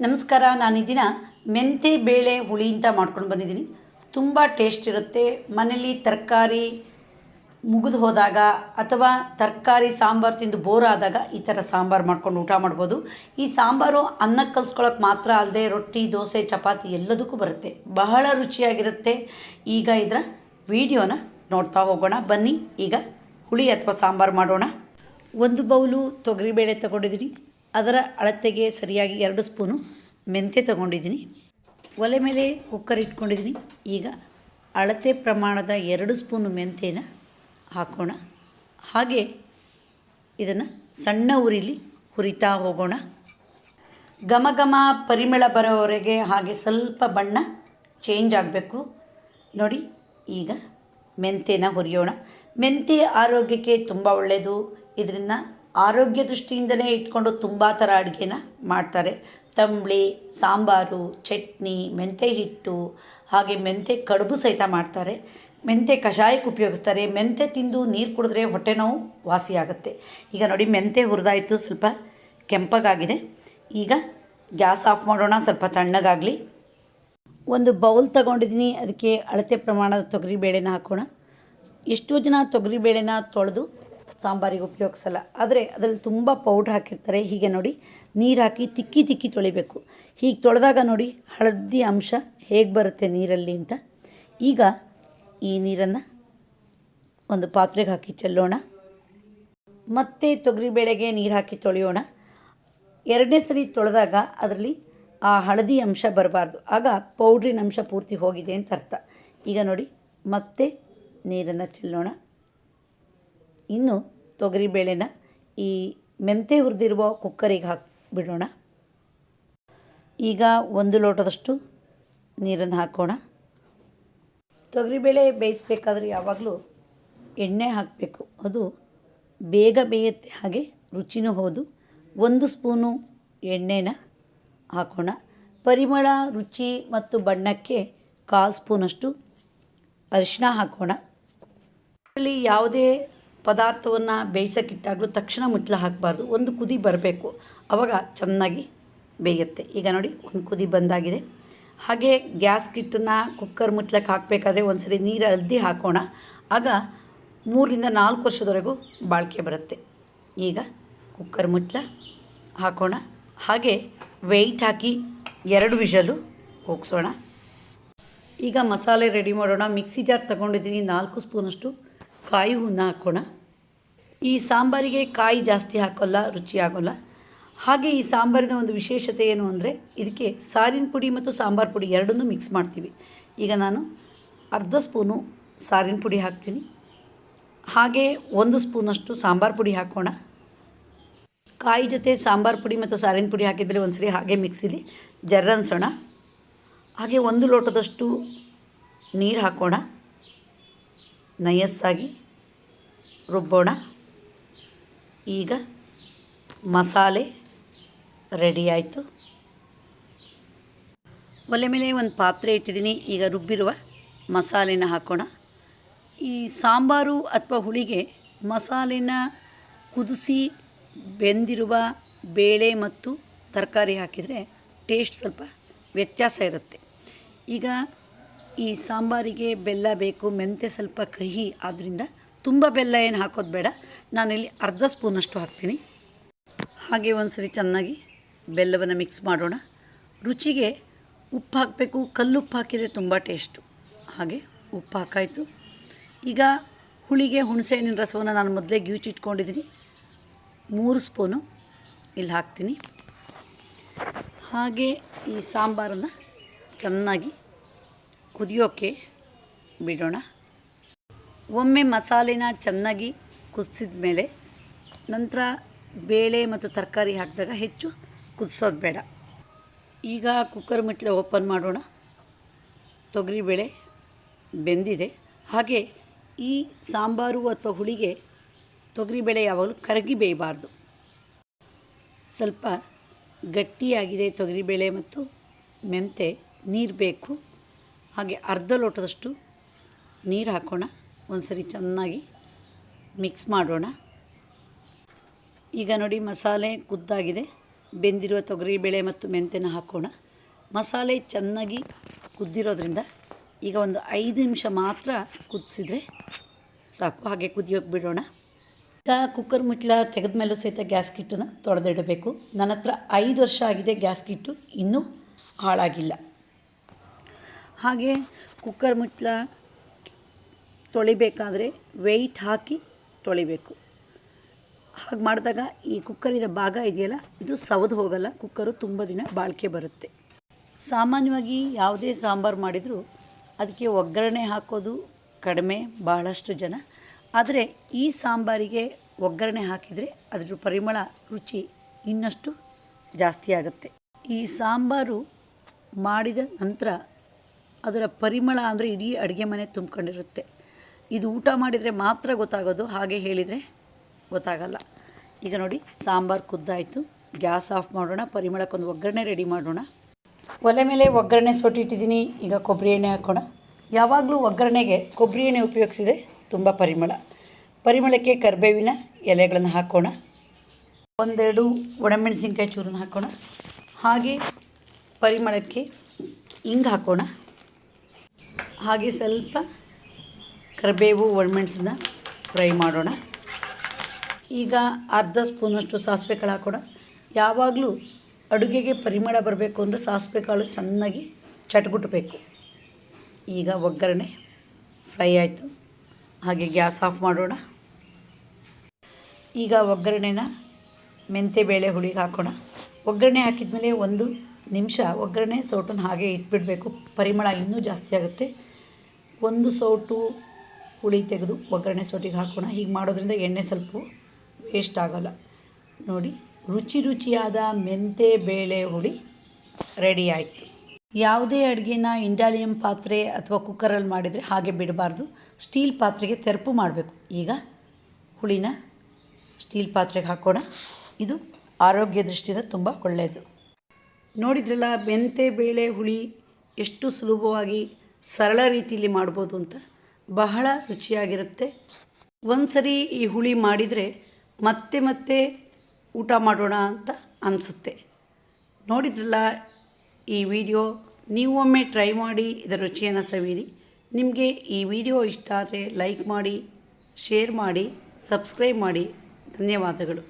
ನಮಸ್ಕಾರ. ನಾನು ಈ ದಿನ ಮೆಂತೆ ಬೇಳೆ ಹುಳಿ ಅಂತ ಮಾಡ್ಕೊಂಡು ಬಂದಿದ್ದೀನಿ. ತುಂಬ ಟೇಸ್ಟ್ ಇರುತ್ತೆ. ಮನೇಲಿ ತರಕಾರಿ ಮುಗಿದು ಹೋದಾಗ ಅಥವಾ ತರಕಾರಿ ಸಾಂಬಾರು ತಿಂದು ಬೋರ್ ಆದಾಗ ಈ ಥರ ಸಾಂಬಾರು ಮಾಡ್ಕೊಂಡು ಊಟ ಮಾಡ್ಬೋದು. ಈ ಸಾಂಬಾರು ಅನ್ನಕ್ಕೆ ಕಲಿಸ್ಕೊಳ್ಳೋಕೆ ಮಾತ್ರ ಅಲ್ಲದೆ ರೊಟ್ಟಿ, ದೋಸೆ, ಚಪಾತಿ ಎಲ್ಲದಕ್ಕೂ ಬರುತ್ತೆ. ಬಹಳ ರುಚಿಯಾಗಿರುತ್ತೆ. ಈಗ ಇದರ ವಿಡಿಯೋನ ನೋಡ್ತಾ ಹೋಗೋಣ ಬನ್ನಿ. ಈಗ ಹುಳಿ ಅಥವಾ ಸಾಂಬಾರು ಮಾಡೋಣ. 1 ಬೌಲು ತೊಗರಿಬೇಳೆ ತಗೊಂಡಿದ್ದೀನಿ. ಅದರ ಅಳತೆಗೆ ಸರಿಯಾಗಿ 2 ಸ್ಪೂನು ಮೆಂತ್ಯ ತಗೊಂಡಿದ್ದೀನಿ. ಒಲೆ ಮೇಲೆ ಕುಕ್ಕರ್ ಇಟ್ಕೊಂಡಿದ್ದೀನಿ. ಈಗ ಅಳತೆ ಪ್ರಮಾಣದ 2 ಸ್ಪೂನು ಮೆಂತ್ಯನ ಹಾಕೋಣ. ಹಾಗೆ ಇದನ್ನು ಸಣ್ಣ ಉರಿಲಿ ಹುರಿತಾ ಹೋಗೋಣ. ಘಮ ಘಮ ಪರಿಮಳ ಬರೋವರೆಗೆ ಹಾಗೆ ಸ್ವಲ್ಪ ಬಣ್ಣ ಚೇಂಜ್ ಆಗಬೇಕು. ನೋಡಿ, ಈಗ ಮೆಂತ್ಯನ ಹುರಿಯೋಣ. ಮೆಂತ್ಯ ಆರೋಗ್ಯಕ್ಕೆ ತುಂಬ ಒಳ್ಳೆಯದು. ಇದರಿಂದ ಆರೋಗ್ಯ ದೃಷ್ಟಿಯಿಂದಲೇ ಇಟ್ಕೊಂಡು ತುಂಬ ಥರ ಅಡುಗೆನ ಮಾಡ್ತಾರೆ. ತಂಬಳಿ, ಸಾಂಬಾರು, ಚಟ್ನಿ, ಮೆಂತ್ಯ ಹಿಟ್ಟು, ಹಾಗೆ ಮೆಂತ್ಯ ಕಡುಬು ಸಹಿತ ಮಾಡ್ತಾರೆ. ಮೆಂತ್ಯ ಕಷಾಯಕ್ಕೆ ಉಪಯೋಗಿಸ್ತಾರೆ. ಮೆಂತ್ಯ ತಿಂದು ನೀರು ಕುಡಿದ್ರೆ ಹೊಟ್ಟೆ ನೋವು ವಾಸಿಯಾಗುತ್ತೆ. ಈಗ ನೋಡಿ, ಮೆಂತ್ಯ ಹುರಿದಾಯಿತು, ಸ್ವಲ್ಪ ಕೆಂಪಗಾಗಿದೆ. ಈಗ ಗ್ಯಾಸ್ ಆಫ್ ಮಾಡೋಣ, ಸ್ವಲ್ಪ ತಣ್ಣಗಾಗಲಿ. 1 ಬೌಲ್ ತಗೊಂಡಿದ್ದೀನಿ. ಅದಕ್ಕೆ ಅಳತೆ ಪ್ರಮಾಣದ ತೊಗರಿಬೇಳೆನ ಹಾಕೋಣ. ಎಷ್ಟೋ ಜನ ತೊಗರಿಬೇಳೆನ ತೊಳೆದು ಸಾಂಬಾರಿಗೆ ಉಪಯೋಗಿಸಲ್ಲ, ಆದರೆ ಅದರಲ್ಲಿ ತುಂಬ ಪೌಡ್ರ್ ಹಾಕಿರ್ತಾರೆ. ಹೀಗೆ ನೋಡಿ, ನೀರು ಹಾಕಿ ತಿಕ್ಕಿ ತೊಳಿಬೇಕು. ಹೀಗೆ ತೊಳೆದಾಗ ನೋಡಿ ಹಳದಿ ಅಂಶ ಹೇಗೆ ಬರುತ್ತೆ ನೀರಲ್ಲಿ ಅಂತ. ಈಗ ಈ ನೀರನ್ನು ಒಂದು ಪಾತ್ರೆಗೆ ಹಾಕಿ ಚೆಲ್ಲೋಣ. ಮತ್ತೆ ತೊಗರಿಬೇಳೆಗೆ ನೀರು ಹಾಕಿ ತೊಳೆಯೋಣ. 2ನೇ ಸರಿ ತೊಳೆದಾಗ ಅದರಲ್ಲಿ ಆ ಹಳದಿ ಅಂಶ ಬರಬಾರ್ದು, ಆಗ ಪೌಡ್ರಿನ ಅಂಶ ಪೂರ್ತಿ ಹೋಗಿದೆ ಅಂತ ಅರ್ಥ. ಈಗ ನೋಡಿ, ಮತ್ತೆ ನೀರನ್ನು ಚೆಲ್ಲೋಣ. ಇನ್ನು ತೊಗರಿಬೇಳೆನ ಈ ಮೆಂತ್ಯ ಹುರಿದಿರುವ ಕುಕ್ಕರಿಗೆ ಹಾಕಿಬಿಡೋಣ. ಈಗ 1 ಲೋಟದಷ್ಟು ನೀರನ್ನು ಹಾಕೋಣ. ತೊಗರಿಬೇಳೆ ಬೇಯಿಸಬೇಕಾದ್ರೆ ಯಾವಾಗಲೂ ಎಣ್ಣೆ ಹಾಕಬೇಕು, ಅದು ಬೇಗ ಬೇಯುತ್ತೆ, ಹಾಗೆ ರುಚಿನೂ ಹೌದು. 1 ಸ್ಪೂನು ಎಣ್ಣೆನ ಹಾಕೋಣ. ಪರಿಮಳ, ರುಚಿ ಮತ್ತು ಬಣ್ಣಕ್ಕೆ 1/4 ಸ್ಪೂನಷ್ಟು ಅರಿಶಿನ ಹಾಕೋಣ. ಇದರಲ್ಲಿ ಯಾವುದೇ ಪದಾರ್ಥವನ್ನು ಬೇಯಿಸೋಕ್ಕಿಟ್ಟಾಗಲೂ ತಕ್ಷಣ ಮುಚ್ಚಳ ಹಾಕಬಾರ್ದು. ಒಂದು ಕುದಿ ಬರಬೇಕು, ಆವಾಗ ಚೆನ್ನಾಗಿ ಬೇಯುತ್ತೆ. ಈಗ ನೋಡಿ, ಒಂದು ಕುದಿ ಬಂದಾಗಿದೆ. ಹಾಗೆ ಗ್ಯಾಸ್ ಕಿಟ್ಟನ್ನು ಕುಕ್ಕರ್ ಮುಚ್ಚಳಕ್ಕೆ ಹಾಕಬೇಕಾದ್ರೆ ಒಂದು ಸರಿ ನೀರು ಅದ್ದಿ ಹಾಕೋಣ. ಆಗ 3ರಿಂದ 4 ವರ್ಷದವರೆಗೂ ಬಾಳಿಕೆ ಬರುತ್ತೆ. ಈಗ ಕುಕ್ಕರ್ ಮುಚ್ಚಳ ಹಾಕೋಣ. ಹಾಗೆ ವೆಯ್ಟ್ ಹಾಕಿ 2 ವಿಷಲು ಹೋಗಿಸೋಣ. ಈಗ ಮಸಾಲೆ ರೆಡಿ ಮಾಡೋಣ. ಮಿಕ್ಸಿ ಜಾರ್ ತಗೊಂಡಿದ್ದೀನಿ. 4 ಸ್ಪೂನಷ್ಟು ಕಾಯಿ ಹೂನ ಹಾಕೋಣ. ಈ ಸಾಂಬಾರಿಗೆ ಕಾಯಿ ಜಾಸ್ತಿ ಹಾಕೋಲ್ಲ, ರುಚಿ ಆಗೋಲ್ಲ. ಹಾಗೆ ಈ ಸಾಂಬಾರಿನ ಒಂದು ವಿಶೇಷತೆ ಏನು ಅಂದರೆ, ಇದಕ್ಕೆ ಸಾರಿನ ಪುಡಿ ಮತ್ತು ಸಾಂಬಾರು ಪುಡಿ ಎರಡನ್ನೂ ಮಿಕ್ಸ್ ಮಾಡ್ತೀವಿ. ಈಗ ನಾನು 1/2 ಸ್ಪೂನು ಸಾರಿನ ಪುಡಿ ಹಾಕ್ತೀನಿ. ಹಾಗೆ 1 ಸ್ಪೂನಷ್ಟು ಸಾಂಬಾರು ಪುಡಿ ಹಾಕೋಣ. ಕಾಯಿ ಜೊತೆ ಸಾಂಬಾರು ಪುಡಿ ಮತ್ತು ಸಾರಿನ ಪುಡಿ ಹಾಕಿದ್ಮೇಲೆ ಒಂದು ಸರಿ ಹಾಗೆ ಮಿಕ್ಸಿಲಿ ಜರ್ರನ್ಸೋಣ. ಹಾಗೆ 1 ಲೋಟದಷ್ಟು ನೀರು ಹಾಕೋಣ. ನಯಸ್ಸಾಗಿ ರುಬ್ಬೋಣ. ಈಗ ಮಸಾಲೆ ರೆಡಿ ಆಯಿತು. ಒಲೆ ಮೇಲೆ ಒಂದು ಪಾತ್ರೆ ಇಟ್ಟಿದ್ದೀನಿ. ಈಗ ರುಬ್ಬಿರುವ ಮಸಾಲೆನ ಹಾಕೋಣ. ಈ ಸಾಂಬಾರು ಅಥವಾ ಹುಳಿಗೆ ಮಸಾಲೆನ ಕುದಿಸಿ ಬೆಂದಿರುವ ಬೇಳೆ ಮತ್ತು ತರಕಾರಿ ಹಾಕಿದರೆ ಟೇಸ್ಟ್ ಸ್ವಲ್ಪ ವ್ಯತ್ಯಾಸ ಇರುತ್ತೆ. ಈಗ ಈ ಸಾಂಬಾರಿಗೆ ಬೆಲ್ಲ ಬೇಕು. ಮೆಂತ್ಯ ಸ್ವಲ್ಪ ಕಹಿ ಆದ್ದರಿಂದ ತುಂಬ ಬೆಲ್ಲ ಏನು ಹಾಕೋದು ಬೇಡ. ನಾನಿಲ್ಲಿ 1/2 ಸ್ಪೂನಷ್ಟು ಹಾಕ್ತೀನಿ. ಹಾಗೆ ಒಂದು ಸರಿ ಚೆನ್ನಾಗಿ ಬೆಲ್ಲವನ್ನು ಮಿಕ್ಸ್ ಮಾಡೋಣ. ರುಚಿಗೆ ಉಪ್ಪು ಹಾಕಬೇಕು. ಕಲ್ಲುಪ್ಪು ಹಾಕಿದರೆ ತುಂಬ ಟೇಸ್ಟು. ಹಾಗೆ ಉಪ್ಪು ಹಾಕಾಯಿತು. ಈಗ ಹುಳಿಗೆ ಹುಣಸೆಹಣ್ಣಿನ ರಸವನ್ನು ನಾನು ಮೊದಲೇ ಗ್ಯೂಚಿಟ್ಕೊಂಡಿದ್ದೀನಿ. 3 ಸ್ಪೂನು ಇಲ್ಲಿ ಹಾಕ್ತೀನಿ. ಹಾಗೆ ಈ ಸಾಂಬಾರನ್ನು ಚೆನ್ನಾಗಿ ಕುದಿಯೋಕ್ಕೆ ಬಿಡೋಣ. ಒಮ್ಮೆ ಮಸಾಲೆನ ಚೆನ್ನಾಗಿ ಕುದಿಸಿದ ಮೇಲೆ ನಂತರ ಬೇಳೆ ಮತ್ತು ತರಕಾರಿ ಹಾಕಿದಾಗ ಹೆಚ್ಚು ಕುದಿಸೋದು ಬೇಡ. ಈಗ ಕುಕ್ಕರ್ ಮುಚ್ಚಳ ಓಪನ್ ಮಾಡೋಣ. ತೊಗರಿಬೇಳೆ ಬೆಂದಿದೆ. ಹಾಗೆ ಈ ಸಾಂಬಾರು ಅಥವಾ ಹುಳಿಗೆ ತೊಗರಿಬೇಳೆ ಯಾವಾಗಲೂ ಕರಗಿ ಬೇಯಬಾರ್ದು. ಸ್ವಲ್ಪ ಗಟ್ಟಿಯಾಗಿದೆ ತೊಗರಿಬೇಳೆ ಮತ್ತು ಮೆಂತ್ಯ. ನೀರು ಬೇಕು. ಹಾಗೆ 1/2 ಲೋಟದಷ್ಟು ನೀರು ಹಾಕೋಣ. ಒಂದು ಸರಿ ಚೆನ್ನಾಗಿ ಮಿಕ್ಸ್ ಮಾಡೋಣ. ಈಗ ನೋಡಿ, ಮಸಾಲೆ ಕುದ್ದಾಗಿದೆ. ಬೆಂದಿರುವ ತೊಗರಿಬೇಳೆ ಮತ್ತು ಮೆಂತ್ಯನ ಹಾಕೋಣ. ಮಸಾಲೆ ಚೆನ್ನಾಗಿ ಕುದ್ದಿರೋದ್ರಿಂದ ಈಗ ಒಂದು 5 ನಿಮಿಷ ಮಾತ್ರ ಕುದಿಸಿದ್ರೆ ಸಾಕು. ಹಾಗೆ ಕುದಿಯೋಕೆ ಬಿಡೋಣ. ಈಗ ಕುಕ್ಕರ್ ಮುಚ್ಚಳ ತೆಗೆದ ಮೇಲೂ ಸಹಿತ ಗ್ಯಾಸ್ ಕಿಟ್ಟನ್ನು ತೊಳೆದಿಡಬೇಕು. ನನ್ನ ಹತ್ರ 5 ವರ್ಷ ಆಗಿದೆ ಗ್ಯಾಸ್ ಕಿಟ್ಟು, ಇನ್ನೂ ಹಾಳಾಗಿಲ್ಲ. ಹಾಗೆ ಕುಕ್ಕರ್ ಮುಚ್ಚಳ ತೊಳಿಬೇಕಾದ್ರೆ ವೆಯ್ಟ್ ಹಾಕಿ ತೊಳಿಬೇಕು. ಹಾಗೆ ಮಾಡಿದಾಗ ಈ ಕುಕ್ಕರಿನ ಭಾಗ ಇದೆಯಲ್ಲ, ಇದು ಸವದು ಹೋಗಲ್ಲ. ಕುಕ್ಕರು ತುಂಬ ದಿನ ಬಾಳಿಕೆ ಬರುತ್ತೆ. ಸಾಮಾನ್ಯವಾಗಿ ಯಾವುದೇ ಸಾಂಬಾರು ಮಾಡಿದರೂ ಅದಕ್ಕೆ ಒಗ್ಗರಣೆ ಹಾಕೋದು ಕಡಿಮೆ ಭಾಳಷ್ಟು ಜನ. ಆದರೆ ಈ ಸಾಂಬಾರಿಗೆ ಒಗ್ಗರಣೆ ಹಾಕಿದರೆ ಅದರ ಪರಿಮಳ, ರುಚಿ ಇನ್ನಷ್ಟು ಜಾಸ್ತಿ ಆಗುತ್ತೆ. ಈ ಸಾಂಬಾರು ಮಾಡಿದ ನಂತರ ಅದರ ಪರಿಮಳ ಅಂದರೆ ಇಡೀ ಅಡುಗೆ ಮನೆ ತುಂಬಿಕೊಂಡಿರುತ್ತೆ. ಇದು ಊಟ ಮಾಡಿದರೆ ಮಾತ್ರ ಗೊತ್ತಾಗೋದು, ಹಾಗೆ ಹೇಳಿದರೆ ಗೊತ್ತಾಗಲ್ಲ. ಈಗ ನೋಡಿ, ಸಾಂಬಾರು ಕುದ್ದಾಯಿತು. ಗ್ಯಾಸ್ ಆಫ್ ಮಾಡೋಣ. ಪರಿಮಳಕ್ಕೊಂದು ಒಗ್ಗರಣೆ ರೆಡಿ ಮಾಡೋಣ. ಒಲೆ ಮೇಲೆ ಒಗ್ಗರಣೆ ಸೋಟಿಟ್ಟಿದ್ದೀನಿ. ಈಗ ಕೊಬ್ಬರಿ ಎಣ್ಣೆ ಹಾಕೋಣ. ಯಾವಾಗಲೂ ಒಗ್ಗರಣೆಗೆ ಕೊಬ್ಬರಿ ಎಣ್ಣೆ ಉಪಯೋಗಿಸಿದರೆ ತುಂಬ ಪರಿಮಳಕ್ಕೆ ಕರಿಬೇವಿನ ಎಲೆಗಳನ್ನು ಹಾಕೋಣ. 1-2 ಒಣಮೆಣಸಿನ್ಕಾಯಿ ಚೂರನ್ನು ಹಾಕೋಣ. ಹಾಗೆ ಪರಿಮಳಕ್ಕೆ ಹಿಂಗೆ ಹಾಕೋಣ. ಹಾಗೆ ಸ್ವಲ್ಪ ಕರಿಬೇವು, ಒಣಮೆಣಸನ್ನ ಫ್ರೈ ಮಾಡೋಣ. ಈಗ ಅರ್ಧ ಸ್ಪೂನಷ್ಟು ಸಾಸಿವೆ ಕಾಳು ಹಾಕೋಣ. ಯಾವಾಗಲೂ ಅಡುಗೆಗೆ ಪರಿಮಳ ಬರಬೇಕು ಅಂದರೆ ಸಾಸಿವೆ ಕಾಳು ಚೆನ್ನಾಗಿ ಚಟ್ಗುಟ್ಟಬೇಕು. ಈಗ ಒಗ್ಗರಣೆ ಫ್ರೈ ಆಯಿತು. ಹಾಗೆ ಗ್ಯಾಸ್ ಆಫ್ ಮಾಡೋಣ. ಈಗ ಒಗ್ಗರಣೆನ ಮೆಂತ್ಯಬೇಳೆ ಹುಳಿಗೆ ಹಾಕೋಣ. ಒಗ್ಗರಣೆ ಹಾಕಿದ ಮೇಲೆ 1 ನಿಮಿಷ ಒಗ್ಗರಣೆ ಸೌಟನ್ನು ಹಾಗೆ ಇಟ್ಬಿಡಬೇಕು. ಪರಿಮಳ ಇನ್ನೂ ಜಾಸ್ತಿ ಆಗುತ್ತೆ. 1 ಸೌಟು ಹುಳಿ ತೆಗೆದು ಒಗ್ಗರಣೆ ಸೌಟಿಗೆ ಹಾಕೋಣ. ಹೀಗೆ ಮಾಡೋದ್ರಿಂದ ಎಣ್ಣೆ ಸ್ವಲ್ಪ ವೇಸ್ಟ್ ಆಗೋಲ್ಲ. ನೋಡಿ, ರುಚಿಯಾದ ಮೆಂತ್ಯಬೇಳೆ ಹುಳಿ ರೆಡಿ ಆಯಿತು. ಯಾವುದೇ ಅಡುಗೆನ ಇಂಡಾಲಿಯಂ ಪಾತ್ರೆ ಅಥವಾ ಕುಕ್ಕರಲ್ಲಿ ಮಾಡಿದರೆ ಹಾಗೆ ಬಿಡಬಾರ್ದು. ಸ್ಟೀಲ್ ಪಾತ್ರೆಗೆ ತೆರಪು ಮಾಡಬೇಕು. ಈಗ ಹುಳಿನ ಸ್ಟೀಲ್ ಪಾತ್ರೆಗೆ ಹಾಕೋಣ. ಇದು ಆರೋಗ್ಯ ದೃಷ್ಟಿಯಿಂದ ತುಂಬ ಒಳ್ಳೆಯದು. ನೋಡಿದ್ರಲ್ಲ, ಮೆಂತ್ಯಬೇಳೆ ಹುಳಿ ಎಷ್ಟು ಸುಲಭವಾಗಿ ಸರಳ ರೀತಿಯಲ್ಲಿ ಮಾಡ್ಬೋದು ಅಂತ. ಬಹಳ ರುಚಿಯಾಗಿರುತ್ತೆ. ಒಂದು ಸರಿ ಈ ಹುಳಿ ಮಾಡಿದರೆ ಮತ್ತೆ ಊಟ ಮಾಡೋಣ ಅಂತ ಅನಿಸುತ್ತೆ. ನೋಡಿದ್ರಲ್ಲ ಈ ವಿಡಿಯೋ, ನೀವು ಒಮ್ಮೆ ಟ್ರೈ ಮಾಡಿ ಇದರ ರುಚಿಯನ್ನು ಸವಿಯಿರಿ. ನಿಮಗೆ ಈ ವಿಡಿಯೋ ಇಷ್ಟ ಆದರೆ ಲೈಕ್ ಮಾಡಿ, ಶೇರ್ ಮಾಡಿ, ಸಬ್ಸ್ಕ್ರೈಬ್ ಮಾಡಿ. ಧನ್ಯವಾದಗಳು.